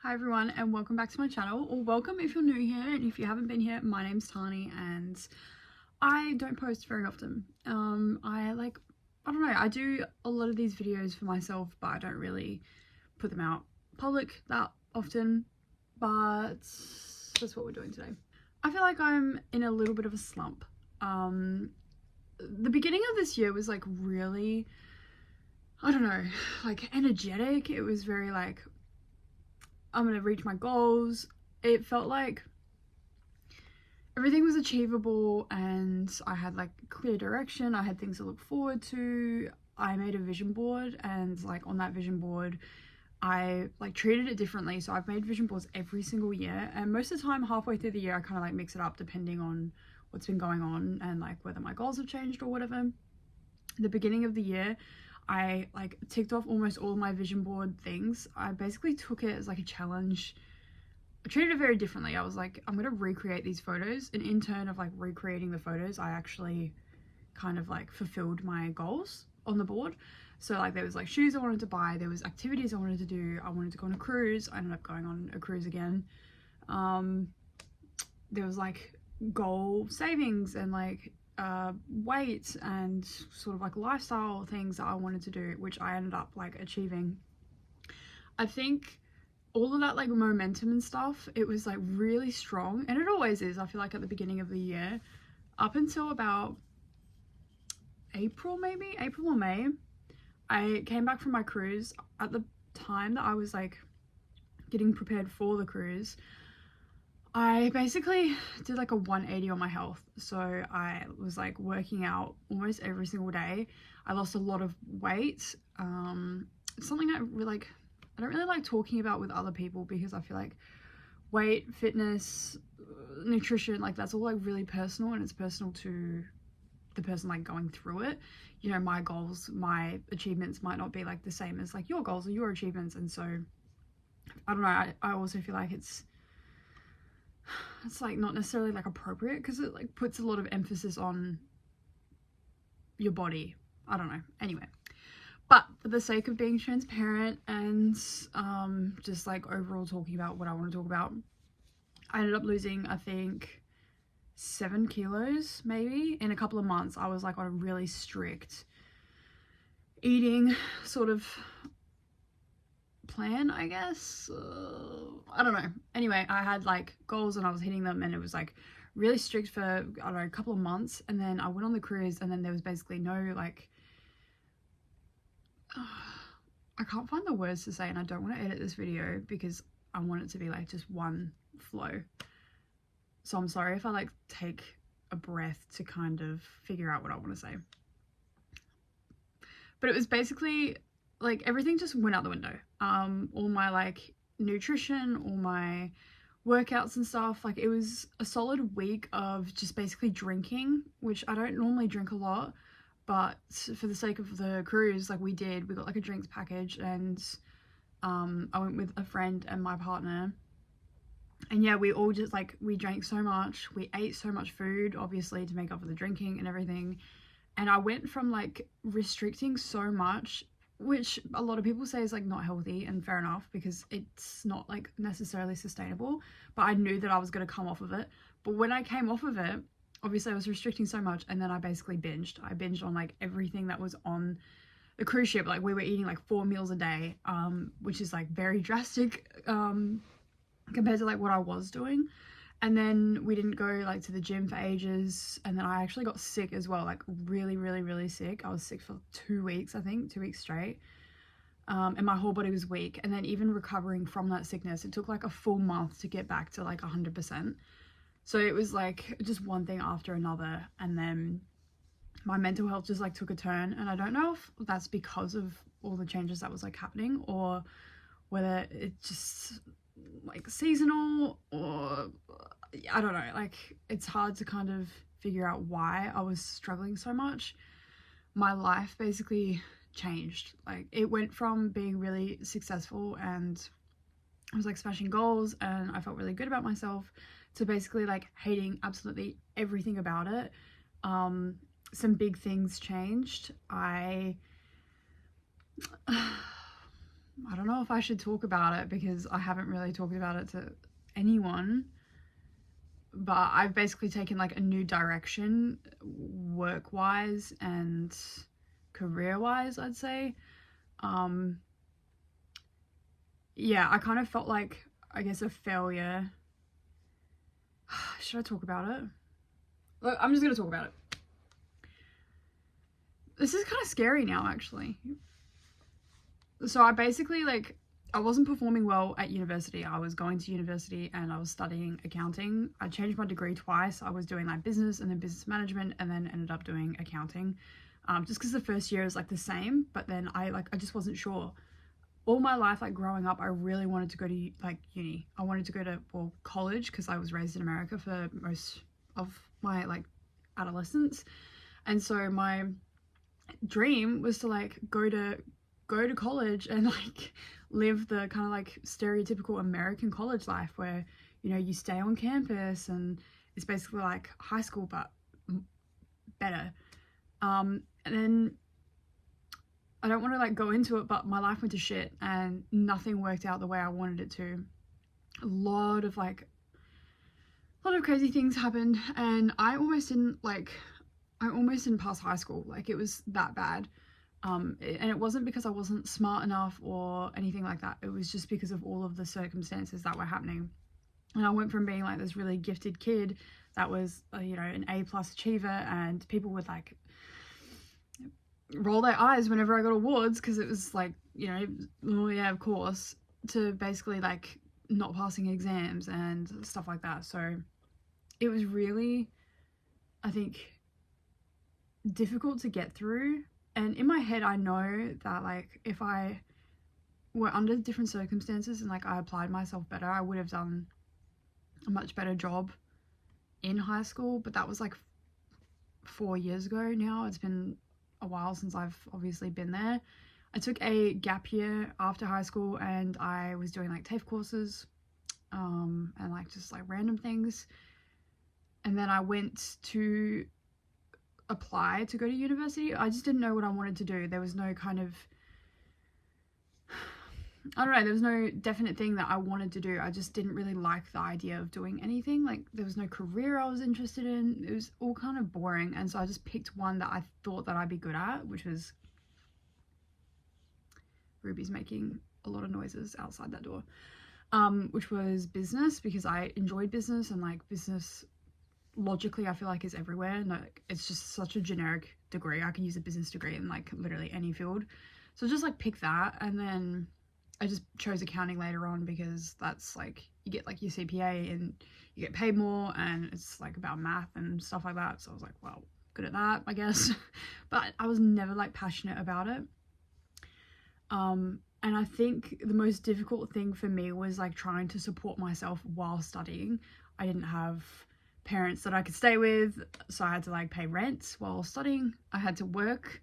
Hi everyone and welcome back to my channel, or welcome if you're new here, and if you haven't been here, my name's Tahnee and I don't post very often. I don't know, I do a lot of these videos for myself, but I don't really put them out public that often, but that's what we're doing today. I feel like I'm in a little bit of a slump. The beginning of this year was like really, I don't know, like energetic. It was very like, I'm gonna reach my goals. It felt like everything was achievable and I had like clear direction. I had things to look forward to. I made a vision board, and like on that vision board I like treated it differently. So I've made vision boards every single year, and most of the time halfway through the year I kind of like mix it up depending on what's been going on and like whether my goals have changed or whatever. The beginning of the year I like ticked off almost all my vision board things. I basically took it as like a challenge. I treated it very differently. I was like, I'm gonna recreate these photos, and in turn of like recreating the photos I actually kind of like fulfilled my goals on the board. So like there was like shoes I wanted to buy, there was activities I wanted to do, I wanted to go on a cruise. I ended up going on a cruise again. There was like goal savings and like weight and sort of like lifestyle things that I wanted to do, which I ended up like achieving. I think all of that like momentum and stuff, it was like really strong, and it always is. I feel like at the beginning of the year up until about April or May, I came back from my cruise. At the time that I was like getting prepared for the cruise, I basically did like a 180 on my health. So I was like working out almost every single day. I lost a lot of weight. Something I don't really like talking about with other people, because I feel like weight, fitness, nutrition, like that's all like really personal, and it's personal to the person like going through it. You know, my goals, my achievements might not be like the same as like your goals or your achievements, and so I don't know, I also feel like it's like not necessarily like appropriate, because it like puts a lot of emphasis on your body. I don't know, anyway. But for the sake of being transparent and just like overall talking about what I want to talk about, I ended up losing, I think, 7 kilos maybe in a couple of months. I was like on a really strict eating sort of plan, I guess. I don't know. Anyway, I had like goals and I was hitting them, and it was like really strict for, I don't know, a couple of months. And then I went on the cruise, and then there was basically no like, I can't find the words to say, and I don't want to edit this video because I want it to be like just one flow. So I'm sorry if I like take a breath to kind of figure out what I want to say. But it was basically like everything just went out the window. All my like nutrition, all my workouts and stuff. Like it was a solid week of just basically drinking, which I don't normally drink a lot, but for the sake of the cruise, like we got like a drinks package, and I went with a friend and my partner. And yeah, we all just like, we drank so much, we ate so much food, obviously, to make up for the drinking and everything. And I went from like restricting so much, which a lot of people say is like not healthy, and fair enough, because it's not like necessarily sustainable, but I knew that I was going to come off of it. But when I came off of it, obviously I was restricting so much, and then I basically binged. I binged on like everything that was on the cruise ship. Like we were eating like 4 meals a day, which is like very drastic compared to like what I was doing. And then we didn't go like to the gym for ages, and then I actually got sick as well, like really sick. I was sick for 2 weeks, I think 2 weeks straight, and my whole body was weak. And then even recovering from that sickness, it took like a full month to get back to like 100%. So it was like just one thing after another, and then my mental health just like took a turn. And I don't know if that's because of all the changes that was like happening, or whether it's just like seasonal, or I don't know. Like it's hard to kind of figure out why I was struggling so much. My life basically changed. Like it went from being really successful and I was like smashing goals and I felt really good about myself, to basically like hating absolutely everything about it. Some big things changed. I don't know if I should talk about it because I haven't really talked about it to anyone, but I've basically taken like a new direction work-wise and career-wise, I'd say. Yeah, I kind of felt like, I guess, a failure. Should I talk about it? Look, I'm just gonna talk about it. This is kind of scary now, actually. So I basically, like, I wasn't performing well at university. I was going to university and I was studying accounting. I changed my degree twice. I was doing like business and then business management, and then ended up doing accounting. Just because the first year is like the same, but then I just wasn't sure. All my life, like growing up, I really wanted to go to like uni. I wanted to go to, well, college, because I was raised in America for most of my like adolescence. And so my dream was to like go to college and like live the kind of like stereotypical American college life where, you know, you stay on campus and it's basically like high school but better. And then I don't want to like go into it, but my life went to shit and nothing worked out the way I wanted it to. A lot of crazy things happened, and I almost didn't pass high school. Like, it was that bad. And it wasn't because I wasn't smart enough or anything like that. It was just because of all of the circumstances that were happening. And I went from being like this really gifted kid that was, you know, an A+ achiever, and people would like roll their eyes whenever I got awards because it was like, you know, oh yeah, of course, to basically like not passing exams and stuff like that. So it was really, I think, difficult to get through. And in my head, I know that like if I were under different circumstances and like I applied myself better, I would have done a much better job in high school. But that was like 4 years ago now. It's been a while since I've obviously been there. I took a gap year after high school and I was doing like TAFE courses, and like just like random things. And then I went to apply to go to university. I just didn't know what I wanted to do. There was no kind of, I don't know, there was no definite thing that I wanted to do. I just didn't really like the idea of doing anything. Like, there was no career I was interested in. It was all kind of boring. And so I just picked one that I thought that I'd be good at, which was, Ruby's making a lot of noises outside that door, which was business, because I enjoyed business, and like business logically I feel like is everywhere. No, it's just such a generic degree. I could use a business degree in like literally any field. So just like pick that, and then I just chose accounting later on because that's like, you get like your CPA and you get paid more, and it's like about math and stuff like that. So I was like, well, good at that, I guess. But I was never like passionate about it. And I think the most difficult thing for me was like trying to support myself while studying. I didn't have parents that I could stay with, so I had to like pay rent while studying. I had to work,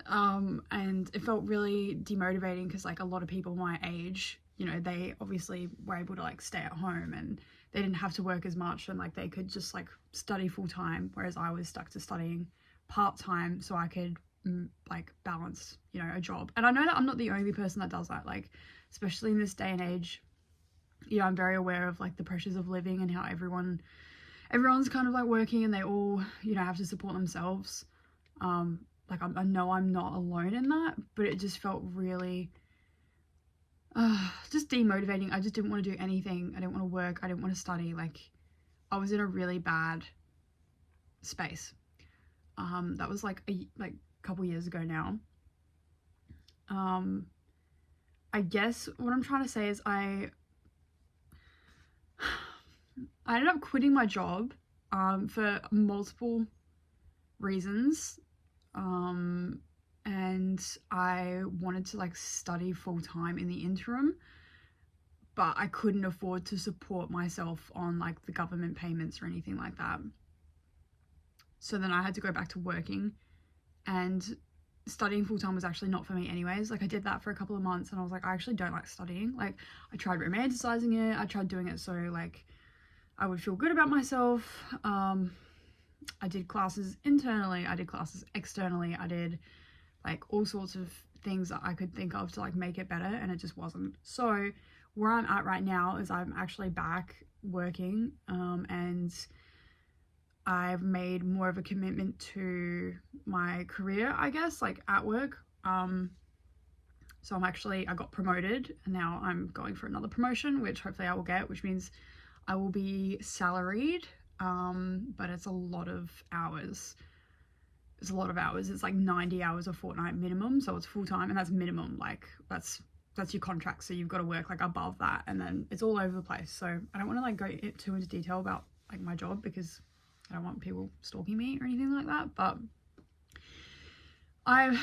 and it felt really demotivating because like a lot of people my age, you know, they obviously were able to like stay at home and they didn't have to work as much, and like they could just like study full time, whereas I was stuck to studying part time so I could like balance, you know, a job. And I know that I'm not the only person that does that, like especially in this day and age. You know, I'm very aware of like the pressures of living and how everyone's kind of like working and they all, you know, have to support themselves. Like I know I'm not alone in that, but it just felt really just demotivating. I just didn't want to do anything. I didn't want to work. I didn't want to study. Like, I was in a really bad space. That was like a couple years ago now. I guess what I'm trying to say is I ended up quitting my job for multiple reasons. And I wanted to like study full time in the interim, but I couldn't afford to support myself on like the government payments or anything like that. So then I had to go back to working, and studying full time was actually not for me anyways. Like, I did that for a couple of months and I was like, I actually don't like studying. Like, I tried romanticizing it. I tried doing it so like I would feel good about myself. I did classes internally, I did classes externally, I did like all sorts of things that I could think of to like make it better, and it just wasn't. So where I'm at right now is I'm actually back working, and I've made more of a commitment to my career, I guess, like at work. So I got promoted, and now I'm going for another promotion, which hopefully I will get, which means I will be salaried, but it's a lot of hours. It's a lot of hours. It's like 90 hours a fortnight minimum, so it's full-time, and that's minimum. Like that's your contract, so you've got to work like above that, and then it's all over the place. So I don't want to like go too into detail about like my job, because I don't want people stalking me or anything like that. But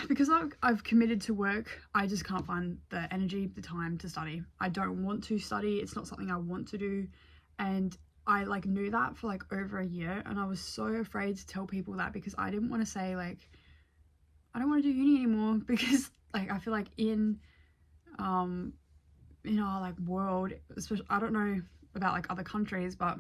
because I've committed to work, I just can't find the energy, the time to study. I don't want to study. It's not something I want to do. And I like knew that for like over a year, and I was so afraid to tell people that, because I didn't want to say like, I don't want to do uni anymore, because like I feel like in our like world, especially, I don't know about like other countries, but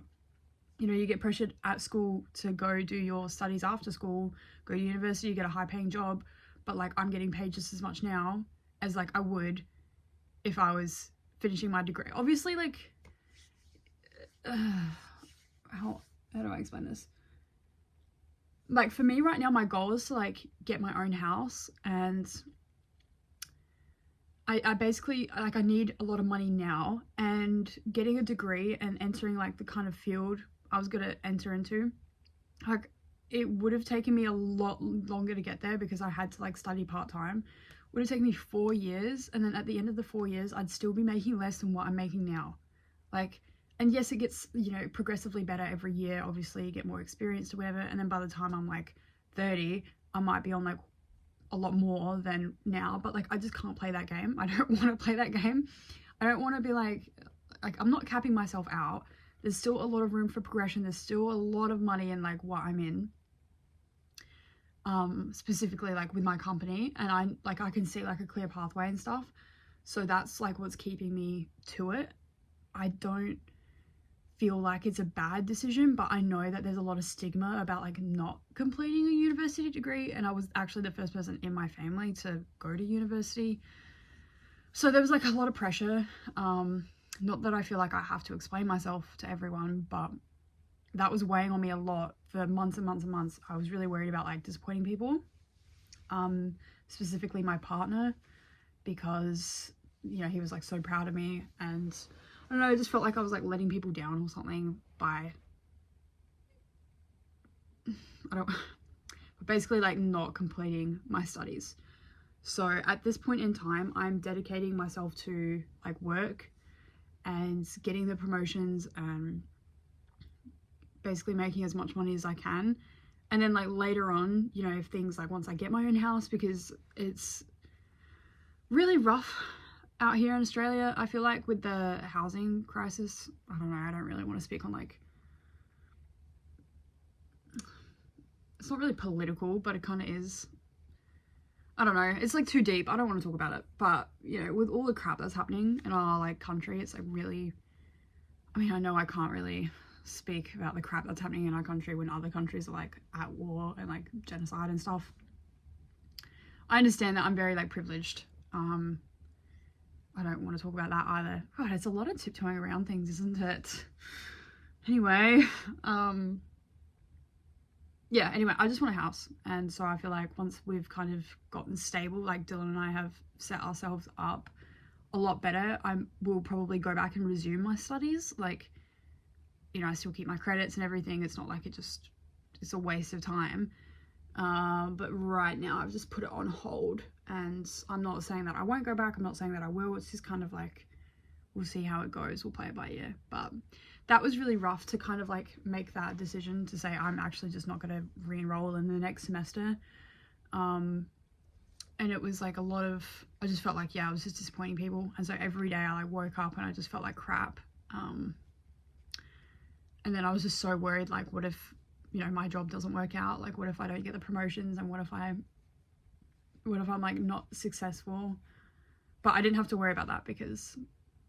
you know, you get pressured at school to go do your studies after school, go to university, you get a high paying job, but like I'm getting paid just as much now as like I would if I was finishing my degree. Obviously, like how do I explain this? Like for me right now, my goal is to like get my own house, and I basically like I need a lot of money now, and getting a degree and entering like the kind of field I was gonna enter into, like it would have taken me a lot longer to get there, because I had to like study part-time. Would have taken me 4 years, and then at the end of the 4 years I'd still be making less than what I'm making now. Like, and yes, it gets, you know, progressively better every year. Obviously you get more experience or whatever, and then by the time I'm like 30, I might be on like a lot more than now. But like I just can't play that game. I don't want to play that game. I don't want to be like I'm not capping myself out. There's still a lot of room for progression. There's still a lot of money in like what I'm in, specifically like with my company, and I can see like a clear pathway and stuff. So that's like what's keeping me to it. I don't feel like it's a bad decision, but I know that there's a lot of stigma about like not completing a university degree, and I was actually the first person in my family to go to university. So there was like a lot of pressure. Not that I feel like I have to explain myself to everyone, but that was weighing on me a lot for months and months and months. I was really worried about like disappointing people, specifically my partner, because you know, he was like so proud of me, and I don't know, I just felt like I was like letting people down or something by but basically like not completing my studies. So at this point in time, I'm dedicating myself to like work and getting the promotions and basically making as much money as I can. And then like later on, you know, if things like once I get my own house, because it's really rough out here in Australia, I feel like, with the housing crisis. I don't know, I don't really want to speak on like, it's not really political, but it kind of is. I don't know, it's like too deep, I don't want to talk about it. But you know, with all the crap that's happening in our like country, it's like really, I mean, I know I can't really speak about the crap that's happening in our country when other countries are like at war and like genocide and stuff. I understand that I'm very like privileged. I don't want to talk about that either. God, it's a lot of tiptoeing around things, isn't it? Anyway, yeah, anyway, I just want a house. And so I feel like once we've kind of gotten stable, like Dylan and I have set ourselves up a lot better, I will probably go back and resume my studies. Like, you know, I still keep my credits and everything. It's not like it's a waste of time. But right now I've just put it on hold, and I'm not saying that I won't go back. I'm not saying that I will. It's just kind of like, we'll see how it goes. We'll play it by ear. But that was really rough to kind of like make that decision to say I'm actually just not going to re-enroll in the next semester. And it was like a lot of, I just felt like, yeah, I was just disappointing people. And so every day I like woke up and I just felt like crap. And then I was just so worried, like, what if, you know, my job doesn't work out? Like, what if I don't get the promotions, and what if I'm like not successful? But I didn't have to worry about that, because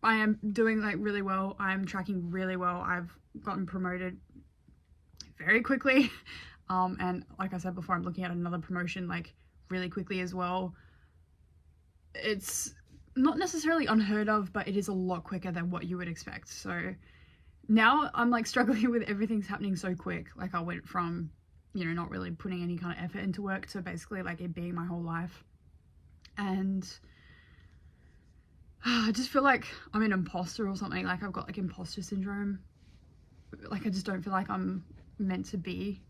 I am doing like really well. I'm tracking really well. I've gotten promoted very quickly. And like I said before, I'm looking at another promotion like really quickly as well. it's not necessarily unheard of, but it is a lot quicker than what you would expect. So now I'm like struggling with everything's happening so quick. Like I went from, you know, not really putting any kind of effort into work to basically like it being my whole life. And I just feel like I'm an imposter or something. Like I've got like imposter syndrome. Like I just don't feel like I'm meant to be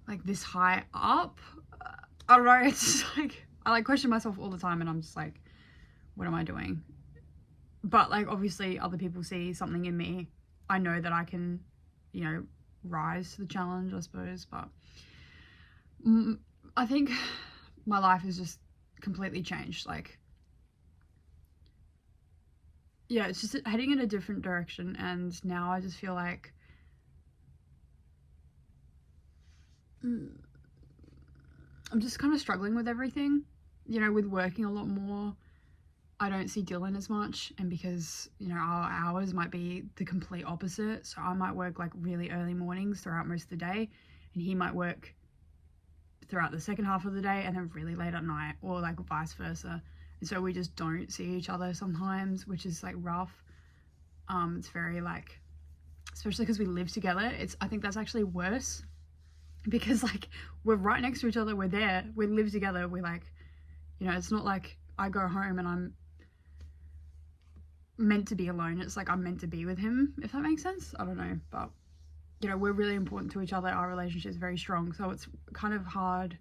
like this high up. I don't know. It's just like I like question myself all the time, and I'm just like, what am I doing? But like obviously other people see something in me. I know that I can, you know, rise to the challenge, I suppose. But I think my life has just completely changed. Like, yeah, it's just heading in a different direction, and now I just feel like I'm just kind of struggling with everything, you know, with working a lot more. I don't see Dylan as much, and because, you know, our hours might be the complete opposite, so I might work like really early mornings throughout most of the day, and he might work throughout the second half of the day and then really late at night, or like vice versa. And so we just don't see each other sometimes, which is like rough. It's very like, especially because we live together, I think that's actually worse, because like we're right next to each other, we're there, we live together, we're like, you know, it's not like I go home and I'm meant to be alone. It's like I'm meant to be with him, if that makes sense. I don't know, but you know, we're really important to each other. Our relationship is very strong, so it's kind of hard,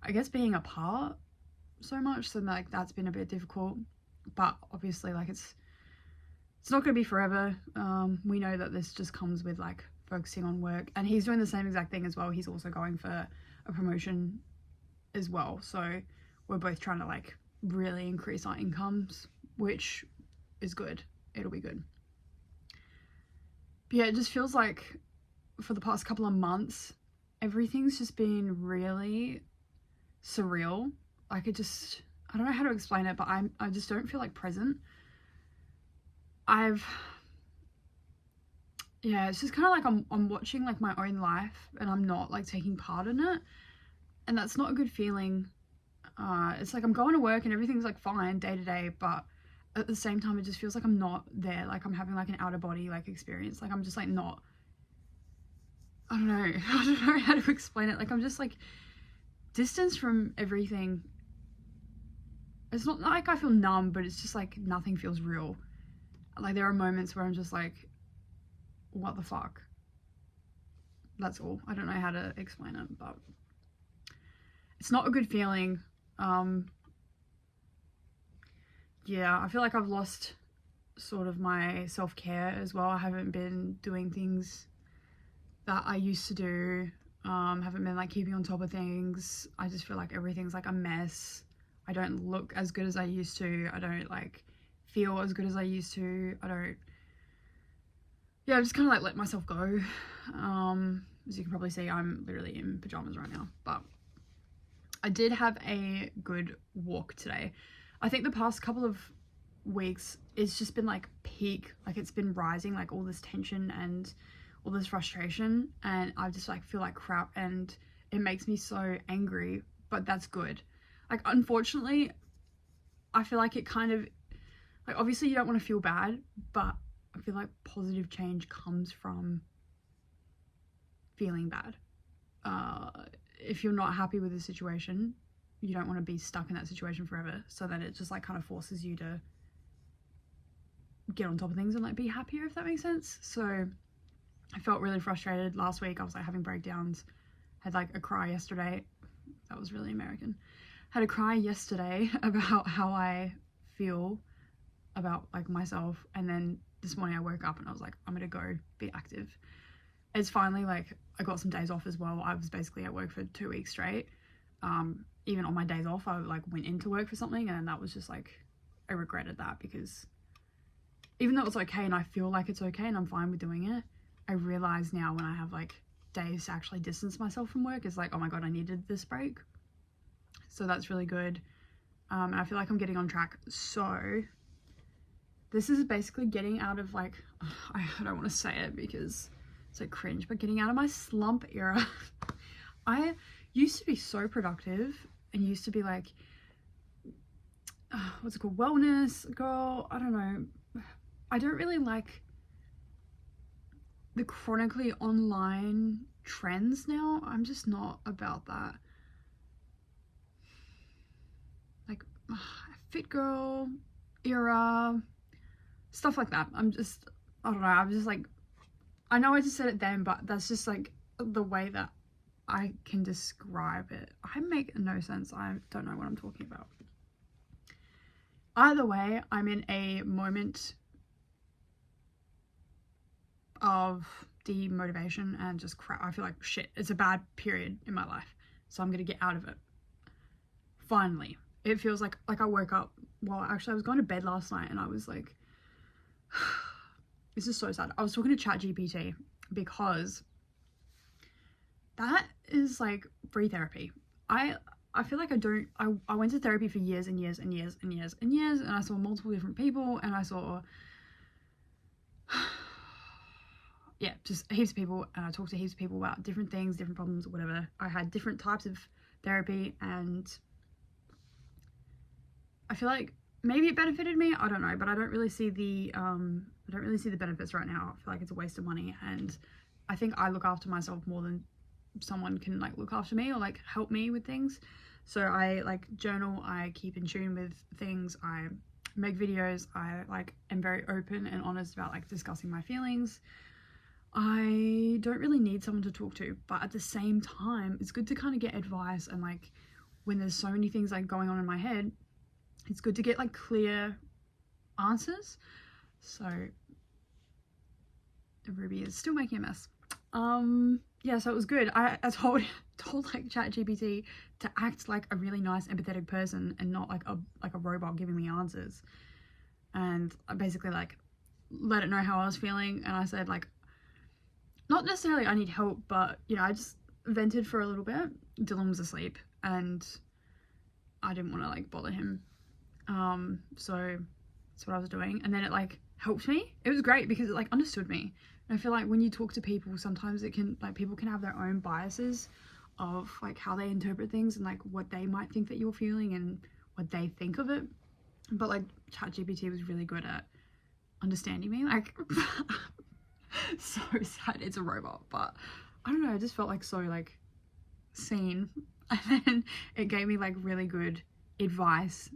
I guess, being apart so much. So like that's been a bit difficult, but obviously like it's not gonna be forever. We know that this just comes with like focusing on work, and he's doing the same exact thing as well. He's also going for a promotion as well, so we're both trying to like really increase our incomes, which is good. It'll be good. But yeah, it just feels like for the past couple of months everything's just been really surreal. Like I don't know how to explain it, but I just don't feel like present. It's just kind of like I'm watching like my own life, and I'm not like taking part in it, and that's not a good feeling. It's like I'm going to work and everything's like fine day to day, but at the same time it just feels like I'm not there. Like I'm having like an out of body like experience. Like I'm just like not, I don't know how to explain it. Like I'm just like distanced from everything. It's not like I feel numb, but it's just like nothing feels real. Like there are moments where I'm just like, what the fuck? That's all. I don't know how to explain it, but it's not a good feeling. Yeah, I feel like I've lost sort of my self-care as well. I haven't been doing things that I used to do. Haven't been like keeping on top of things. I just feel like everything's like a mess. I don't look as good as I used to. I don't like feel as good as I used to. I just kind of like let myself go. As you can probably see, I'm literally in pajamas right now, but I did have a good walk today. I think the past couple of weeks it's just been like peak, like it's been rising, like all this tension and all this frustration, and I just like feel like crap, and it makes me so angry, but that's good. Like unfortunately I feel like it kind of like, obviously you don't want to feel bad, but I feel like positive change comes from feeling bad. If you're not happy with the situation, you don't want to be stuck in that situation forever, so that it just like kind of forces you to get on top of things and like be happier, if that makes sense. So I felt really frustrated last week. I was like having breakdowns, had like a cry yesterday. That was really American. Had a cry yesterday about how I feel about like myself, and then this morning I woke up and I was like, I'm gonna go be active. It's finally like I got some days off as well. I was basically at work for 2 weeks straight. Even on my days off I like went into work for something, and that was just like, I regretted that, because even though it's okay and I feel like it's okay and I'm fine with doing it, I realize now when I have like days to actually distance myself from work, it's like, oh my god, I needed this break. So that's really good. And I feel like I'm getting on track. So this is basically getting out of like, I don't want to say it because it's like cringe, but getting out of my slump era. I used to be so productive and used to be like, what's it called, wellness girl. I don't know, I don't really like the chronically online trends now. I'm just not about that. Like fit girl era, stuff like that. I don't know, I'm just like, I know I just said it then, but that's just like the way that I can describe it. I make no sense. I don't know what I'm talking about. Either way, I'm in a moment of demotivation and just crap. I feel like shit. It's a bad period in my life, so I'm gonna get out of it. Finally, it feels like I woke up. Well, actually, I was going to bed last night, and I was like, this is so sad. I was talking to ChatGPT because that is like free therapy. I feel like I went to therapy for years and years and years and years and years, and I saw multiple different people, and I saw yeah, just heaps of people, and I talked to heaps of people about different things, different problems, whatever. I had different types of therapy, and I feel like maybe it benefited me, I don't know, but I don't really see the benefits right now. I feel like it's a waste of money, and I think I look after myself more than someone can like look after me or like help me with things. So I like journal, I keep in tune with things, I make videos, I like am very open and honest about like discussing my feelings. I don't really need someone to talk to, but at the same time it's good to kind of get advice, and like when there's so many things like going on in my head, it's good to get like clear answers. So Ruby is still making a mess. Yeah, so it was good. I told like ChatGPT to act like a really nice empathetic person and not like a robot giving me answers. And I basically like let it know how I was feeling, and I said like, not necessarily I need help, but you know, I just vented for a little bit. Dylan was asleep and I didn't want to like bother him. So that's what I was doing, and then it like helped me. It was great because it like understood me. And I feel like when you talk to people, sometimes it can like, people can have their own biases of like how they interpret things and like what they might think that you're feeling and what they think of it. But like ChatGPT was really good at understanding me. Like so sad it's a robot, but I don't know, I just felt like so like seen. And then it gave me like really good advice,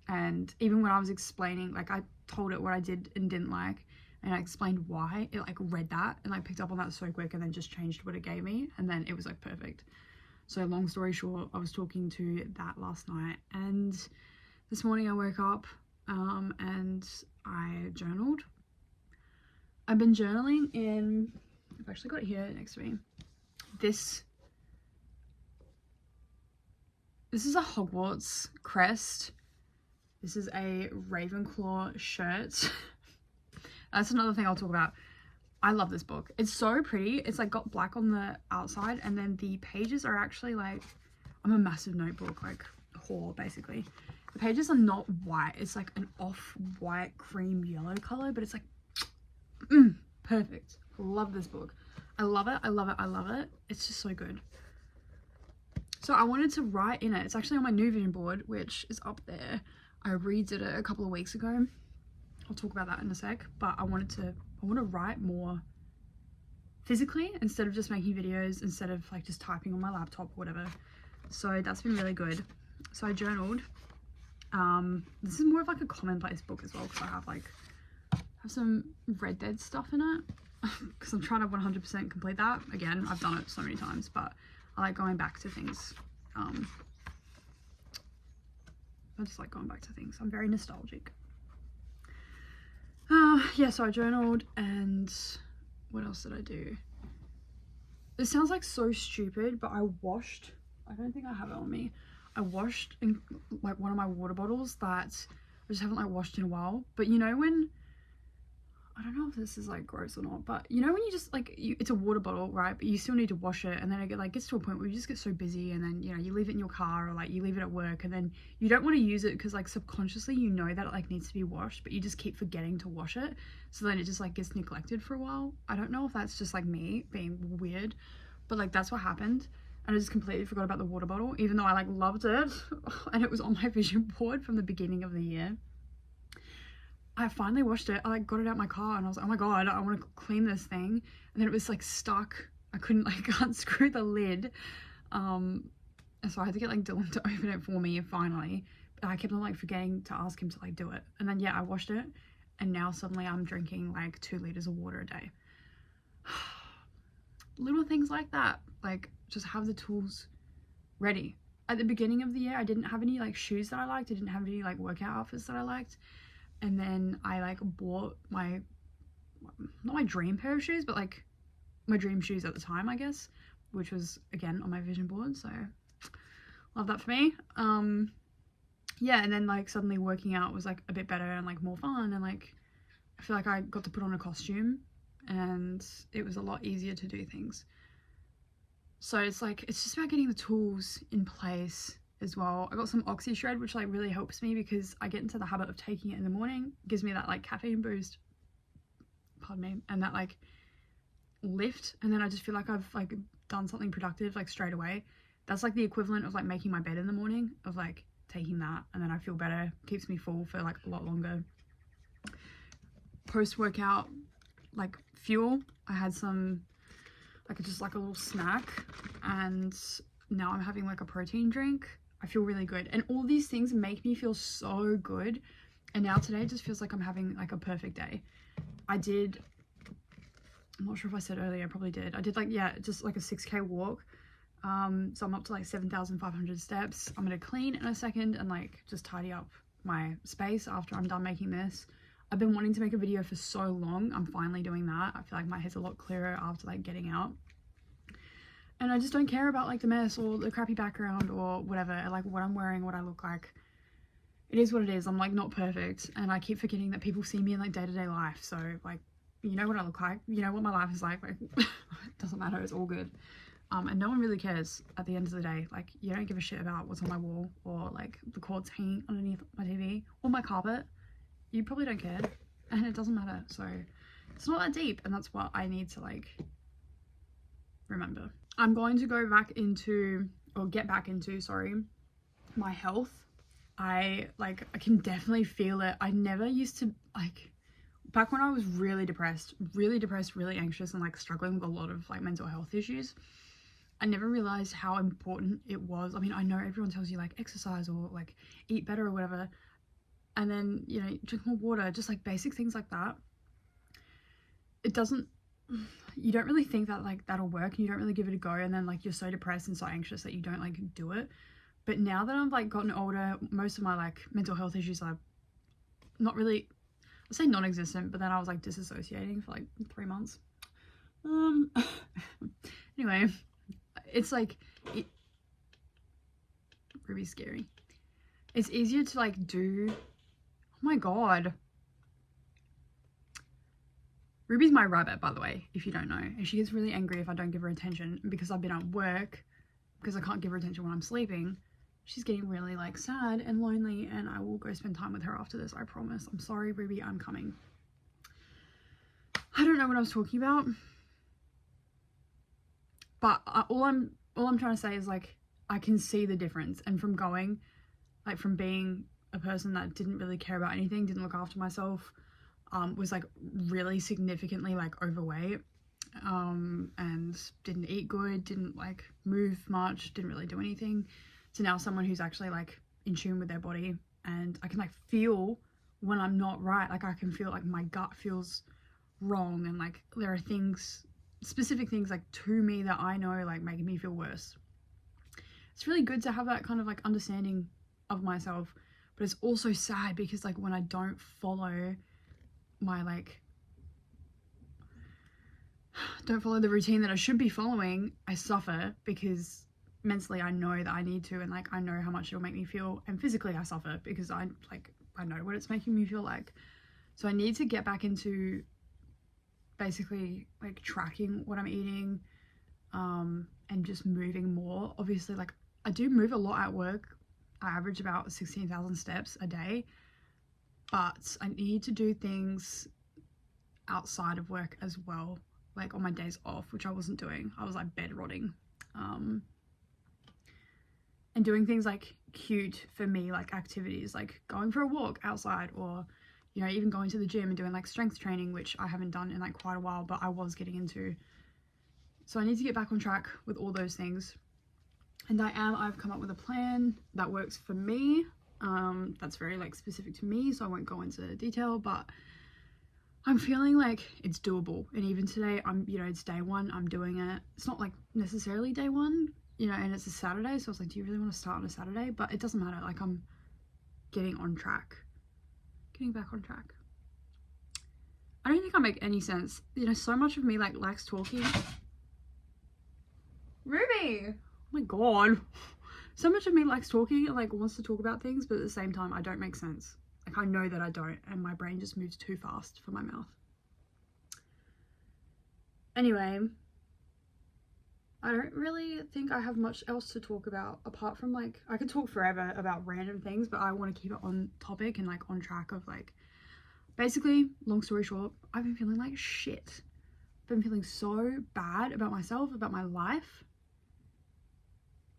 and even when I was explaining, like I told it what I did and didn't like, and I explained why, it like read that and like picked up on that so quick, and then just changed what it gave me, and then it was like perfect. So long story short, I was talking to that last night, and this morning I woke up and I journaled. I've been journaling in, I've actually got it here next to me. This is a Hogwarts crest. This is a Ravenclaw shirt. That's another thing I'll talk about. I love this book. It's so pretty. It's like got black on the outside, and then the pages are actually like, I'm a massive notebook like whore basically. The pages are not white. It's like an off-white cream yellow color, but it's like perfect. Love this book. I love it. I love it. I love it. It's just so good. So I wanted to write in it. It's actually on my new vision board, which is up there. I redid it a couple of weeks ago. I'll talk about that in a sec, but I want to write more physically instead of just making videos, instead of like just typing on my laptop or whatever. So that's been really good. So I journaled. This is more of like a commonplace book as well, because I have some Red Dead stuff in it because I'm trying to 100% complete that. Again, I've done it so many times, but I like going back to things. I just like going back to things. I'm very nostalgic. Yeah, so I journaled, and what else did I do? This sounds like so stupid, but I washed, I don't think I have it on me. I washed in like one of my water bottles that I just haven't like washed in a while. But you know when, I don't know if this is like gross or not, but you know when you just like, it's a water bottle, right? But you still need to wash it, and then it gets to a point where you just get so busy, and then, you know, you leave it in your car or like you leave it at work, and then you don't want to use it because like subconsciously you know that it like needs to be washed, but you just keep forgetting to wash it. So then it just like gets neglected for a while. I don't know if that's just like me being weird, but like that's what happened. and I just completely forgot about the water bottle, even though I like loved it and it was on my vision board from the beginning of the year. I finally washed it. I like got it out my car and I was like, oh my god, I want to clean this thing. And then it was like stuck. I couldn't like unscrew the lid. And so I had to get like Dylan to open it for me finally. But I kept on like forgetting to ask him to like do it. And then yeah, I washed it. And now suddenly I'm drinking like 2 liters of water a day. Little things like that. Like just have the tools ready. At the beginning of the year, I didn't have any like shoes that I liked. I didn't have any like workout outfits that I liked. And then I like bought my, not my dream pair of shoes, but like my dream shoes at the time, I guess, which was again on my vision board. So love that for me. Yeah, and then like suddenly working out was like a bit better and like more fun, and like I feel like I got to put on a costume and it was a lot easier to do things. So it's like, it's just about getting the tools in place as well. I got some Oxy Shred, which like really helps me because I get into the habit of taking it in the morning. It gives me that like caffeine boost, pardon me, and that like lift, and then I just feel like I've like done something productive like straight away. That's like the equivalent of like making my bed in the morning, of like taking that, and then I feel better, keeps me full for like a lot longer. Post-workout like fuel, I had some like just like a little snack, and now I'm having like a protein drink. I feel really good, and all these things make me feel so good. And now today just feels like I'm having like a perfect day. I'm not sure if I said earlier, I probably did. I did like, yeah, just like a 6k walk. So I'm up to like 7,500 steps. I'm gonna clean in a second and like just tidy up my space after I'm done making this. I've been wanting to make a video for so long. I'm finally doing that. I feel like my head's a lot clearer after like getting out. And I just don't care about like the mess or the crappy background or whatever, like what I'm wearing, what I look like. It is what it is. I'm like not perfect, and I keep forgetting that people see me in like day-to-day life. So like, you know what I look like, you know what my life is like it doesn't matter, it's all good. And no one really cares at the end of the day. Like, you don't give a shit about what's on my wall or like the cords hanging underneath my TV or my carpet. You probably don't care, and it doesn't matter. So it's not that deep, and that's what I need to like remember. I'm going to go back into, or get back into, sorry, my health. I can definitely feel it. I never used to, like, back when I was really depressed, really anxious, and like struggling with a lot of like mental health issues, I never realized how important it was. I mean, I know everyone tells you like exercise or like eat better or whatever, and then, you know, drink more water, just like basic things like that. It doesn't, you don't really think that like that'll work, and you don't really give it a go, and then like you're so depressed and so anxious that you don't like do it. But now that I've like gotten older, most of my like mental health issues are not really, I'll say non-existent, but then I was like disassociating for like 3 months. Anyway, it's like, really scary. It's easier to like do, oh my god. Ruby's my rabbit, by the way, if you don't know. And she gets really angry if I don't give her attention, because I've been at work, because I can't give her attention when I'm sleeping. She's getting really like sad and lonely, and I will go spend time with her after this, I promise. I'm sorry, Ruby, I'm coming. I don't know what I was talking about, but all I'm trying to say is like, I can see the difference. And from going, like from being a person that didn't really care about anything, didn't look after myself, was like really significantly like overweight, and didn't eat good, didn't like move much, didn't really do anything, to now someone who's actually like in tune with their body, and I can like feel when I'm not right. Like I can feel like my gut feels wrong, and like there are things, specific things like to me that I know like making me feel worse. It's really good to have that kind of like understanding of myself, but it's also sad because like when I don't follow my like, don't follow the routine that I should be following, I suffer, because mentally I know that I need to, and like I know how much it'll make me feel, and physically I suffer because I know what it's making me feel like. So I need to get back into basically like tracking what I'm eating, and just moving more. Obviously, like I do move a lot at work. I average about 16,000 steps a day, but I need to do things outside of work as well, like on my days off, which I wasn't doing. I was like bed rotting. and doing things like cute for me, like activities like going for a walk outside, or you know, even going to the gym and doing like strength training, which I haven't done in like quite a while, but I was getting into. So I need to get back on track with all those things. And I've come up with a plan that works for me. That's very like specific to me, so I won't go into detail, but I'm feeling like it's doable. And even today, you know, it's day one, I'm doing it. It's not like necessarily day one, you know, and it's a Saturday, so I was like, do you really want to start on a Saturday? But it doesn't matter, like I'm getting on track. Getting back on track. I don't think I make any sense. You know, so much of me like likes talking. Ruby! Oh my god. So much of me likes talking and like wants to talk about things, but at the same time I don't make sense. Like I know that I don't, and my brain just moves too fast for my mouth. Anyway, I don't really think I have much else to talk about apart from like, I could talk forever about random things, but I want to keep it on topic and like on track of like, basically, long story short, I've been feeling like shit. I've been feeling so bad about myself, about my life.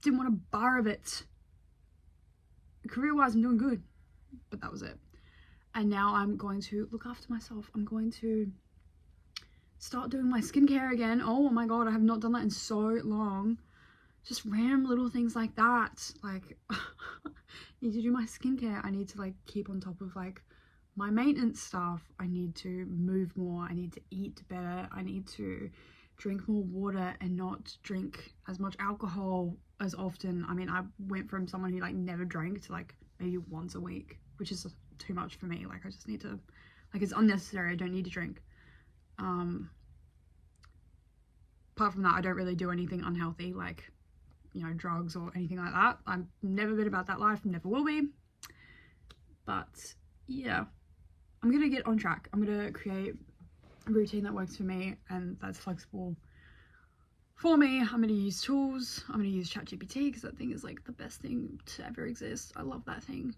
Didn't want a bar of it. Career-wise, I'm doing good, but that was it. And now I'm going to look after myself. I'm going to start doing my skincare again. Oh my god, I have not done that in so long. Just random little things like that. Like, I need to do my skincare. I need to like keep on top of like my maintenance stuff. I need to move more. I need to eat better. I need to drink more water and not drink as much alcohol as often. I mean, I went from someone who like never drank to like maybe once a week, which is too much for me. Like I just need to, like it's unnecessary. I don't need to drink. Apart from that, I don't really do anything unhealthy, like, you know, drugs or anything like that. I've never been about that life, never will be. But yeah, I'm gonna get on track. I'm gonna create a routine that works for me and that's flexible for me. I'm gonna use tools. I'm gonna use ChatGPT because that thing is like the best thing to ever exist. I love that thing.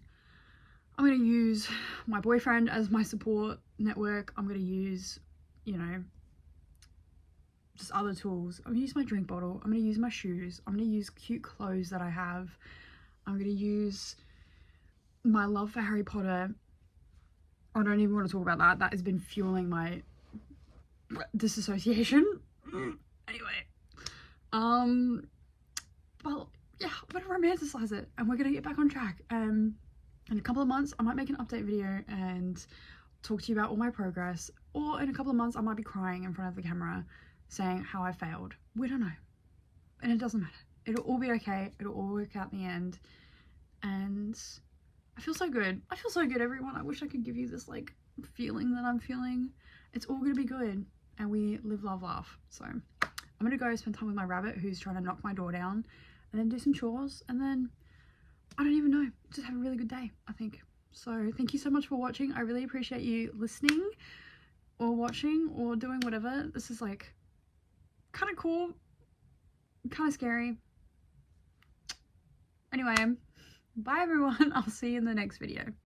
I'm gonna use my boyfriend as my support network. I'm gonna use, you know, just other tools. I'm gonna use my drink bottle. I'm gonna use my shoes. I'm gonna use cute clothes that I have. I'm gonna use my love for Harry Potter. I don't even want to talk about that. That has been fueling my disassociation. Anyway, well, yeah, I'm gonna romanticize it and we're gonna get back on track. In a couple of months I might make an update video and talk to you about all my progress, or in a couple of months I might be crying in front of the camera saying how I failed. We don't know, and it doesn't matter. It'll all be okay. It'll all work out in the end. And I feel so good. I feel so good, everyone. I wish I could give you this like feeling that I'm feeling. It's all gonna be good, and we live, love, laugh. So I'm gonna go spend time with my rabbit who's trying to knock my door down, and then do some chores, and then I don't even know, just have a really good day, I think. So thank you so much for watching. I really appreciate you listening or watching or doing whatever. This is like kind of cool, kind of scary. Anyway, bye everyone. I'll see you in the next video.